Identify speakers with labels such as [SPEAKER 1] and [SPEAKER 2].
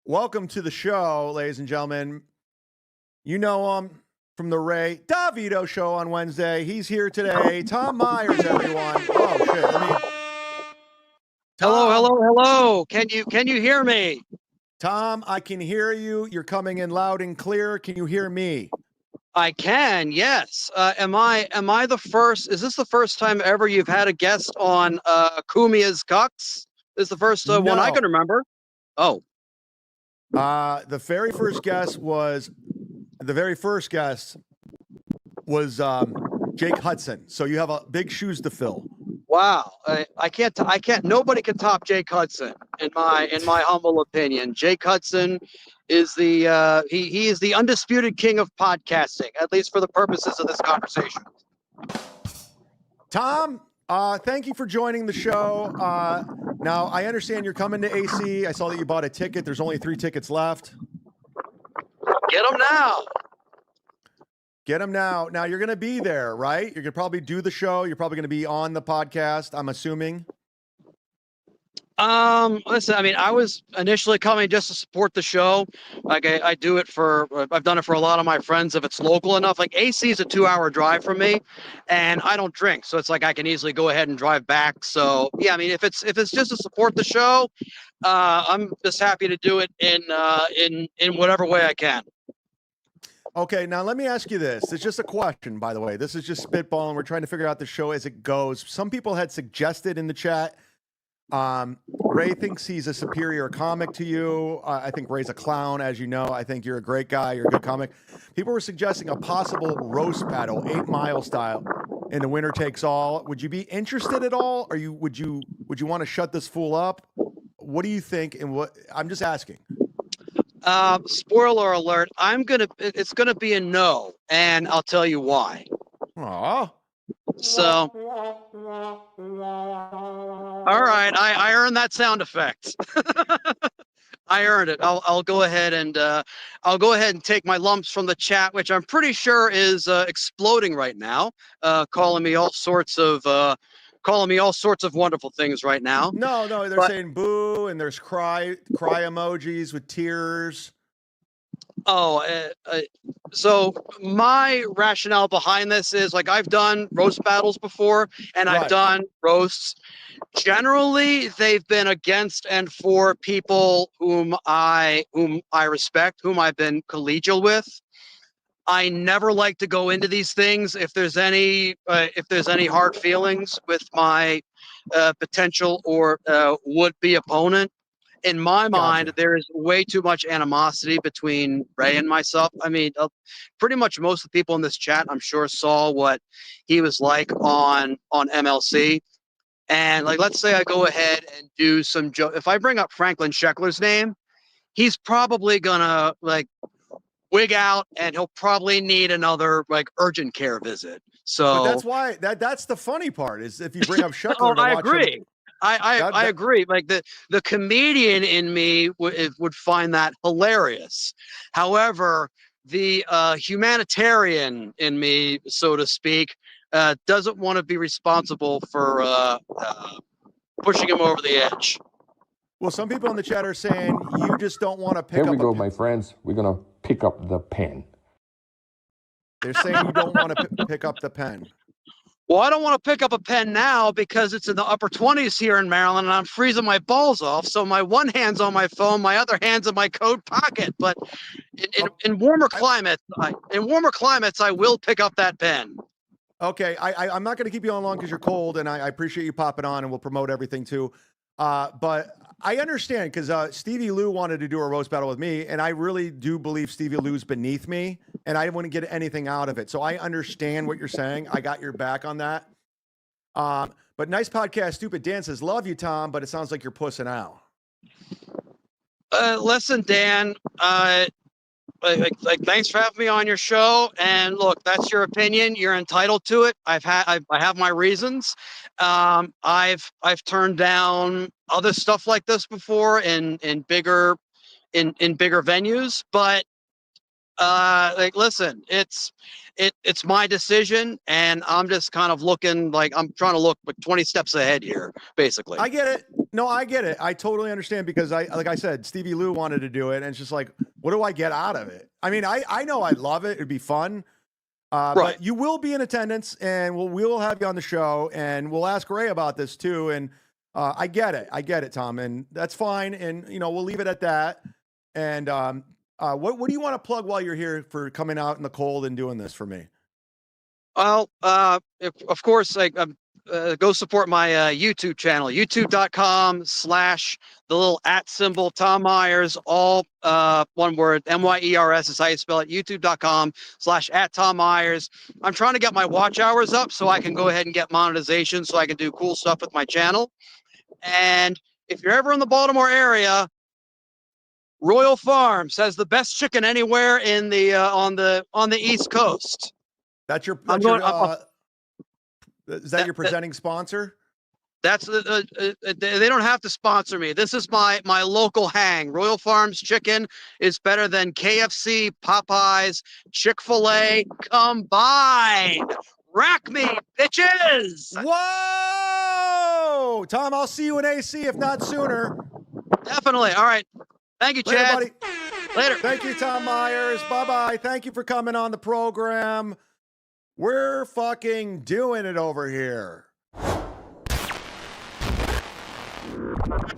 [SPEAKER 1] Welcome to the show, ladies and gentlemen. You know him from the Ray Davito show on Wednesday. He's here today. Tom Myers, everyone. Oh shit!
[SPEAKER 2] Hello. Can you hear me?
[SPEAKER 1] Tom, I can hear you. You're coming in loud and clear. Can you hear me?
[SPEAKER 2] I can. Yes. Am I the first? Is this the first time ever you've had a guest on Kumia's Cucks? This is the first one I can remember. Oh.
[SPEAKER 1] The very first guest was Jake Hudson. So you have a big shoes to fill.
[SPEAKER 2] Wow. I can't. Nobody can top Jake Hudson in my humble opinion. Jake Hudson is the he is the undisputed king of podcasting, at least for the purposes of this conversation.
[SPEAKER 1] Tom, thank you for joining the show. Now, I understand you're coming to AC. I saw that you bought a ticket. There's only 3 tickets left.
[SPEAKER 2] Get them now.
[SPEAKER 1] Get them now. Now, you're going to be there, right? You're going to probably do the show. You're probably going to be on the podcast, I'm assuming.
[SPEAKER 2] Listen, I mean, I was initially coming just to support the show. Like I do it I've done it for a lot of my friends if it's local enough. Like AC is a 2-hour drive from me and I don't drink. So it's like I can easily go ahead and drive back. So yeah, I mean, if it's just to support the show, I'm just happy to do it in whatever way I can.
[SPEAKER 1] Okay, now let me ask you this. It's just a question, by the way. This is just spitballing. We're trying to figure out the show as it goes. Some people had suggested in the chat Ray thinks he's a superior comic to you. I think Ray's a clown, as you know. I think you're a great guy. You're a good comic. People were suggesting a possible roast battle, 8 Mile style, in the winner takes all. Would you be interested at all? Or would you want to shut this fool up? What do you think? And I'm just asking.
[SPEAKER 2] Spoiler alert. It's gonna be a no, and I'll tell you why.
[SPEAKER 1] Aw.
[SPEAKER 2] So, all right, I earned that sound effect. I earned it. I'll go ahead and take my lumps from the chat, which I'm pretty sure is exploding right now, calling me all sorts of wonderful things right now.
[SPEAKER 1] No, they're saying boo, and there's cry emojis with tears.
[SPEAKER 2] So my rationale behind this is like I've done roast battles before and I've done roasts. Generally, they've been against and for people whom I respect, whom I've been collegial with. I never like to go into these things if there's any hard feelings with my potential or would-be opponent. In my mind, there is way too much animosity between Ray and myself. I mean, pretty much most of the people in this chat, I'm sure, saw what he was like on MLC. And like, let's say I go ahead and do some joke. If I bring up Franklin Sheckler's name, he's probably gonna like wig out, and he'll probably need another like urgent care visit. So
[SPEAKER 1] but that's why that's the funny part is if you bring up Sheckler.
[SPEAKER 2] I agree. I agree. Like the comedian in me would find that hilarious. However, the humanitarian in me, so to speak, doesn't want to be responsible for pushing him over the edge.
[SPEAKER 1] Well, some people in the chat are saying you just don't want to pick up.
[SPEAKER 3] Here we go, my friends. We're going to pick up the pen.
[SPEAKER 1] They're saying you don't want to pick up the pen.
[SPEAKER 2] Well, I don't want to pick up a pen now because it's in the upper 20s here in Maryland and I'm freezing my balls off. So my one hand's on my phone, my other hand's in my coat pocket. But in warmer climates, I will pick up that pen.
[SPEAKER 1] Okay, I'm not going to keep you on long because you're cold, and I appreciate you popping on, and we'll promote everything too. But I understand because Stevie Lou wanted to do a roast battle with me, and I really do believe Stevie Lou's beneath me, and I wouldn't get anything out of it. So I understand what you're saying. I got your back on that. But nice podcast, Stupid Dan says, love you, Tom, but it sounds like you're pussing out.
[SPEAKER 2] Listen, Dan, thanks for having me on your show. And look, that's your opinion. You're entitled to it. I have my reasons. I've turned down other stuff like this before in bigger venues, but Like, listen, it's my decision, and I'm just kind of looking like I'm trying to look like 20 steps ahead here, basically.
[SPEAKER 1] I get it. No, I get it. I totally understand because like I said, Stevie Lou wanted to do it, and it's just like, what do I get out of it? I mean, I know I'd love it. It'd be fun.
[SPEAKER 2] Right.
[SPEAKER 1] But you will be in attendance, and we'll have you on the show, and we'll ask Ray about this too. And I get it, Tom, and that's fine. And we'll leave it at that. And what do you want to plug while you're here for coming out in the cold and doing this for me?
[SPEAKER 2] Well, of course, go support my YouTube channel, youtube.com/the little @ Tom Myers, all one word, MYERS is how you spell it, youtube.com/@Tom Myers. I'm trying to get my watch hours up so I can go ahead and get monetization so I can do cool stuff with my channel. And if you're ever in the Baltimore area, Royal Farms has the best chicken anywhere in the on the East Coast.
[SPEAKER 1] Is that your presenting sponsor?
[SPEAKER 2] That's they don't have to sponsor me. This is my local hang. Royal Farms chicken is better than KFC, Popeyes, Chick-fil-A combined. Rack me, bitches!
[SPEAKER 1] Whoa! Tom, I'll see you in AC, if not sooner.
[SPEAKER 2] Definitely. All right. Thank you, Chad.
[SPEAKER 1] Later, buddy.
[SPEAKER 2] Later.
[SPEAKER 1] Thank you, Tom Myers. Bye-bye. Thank you for coming on the program. We're fucking doing it over here.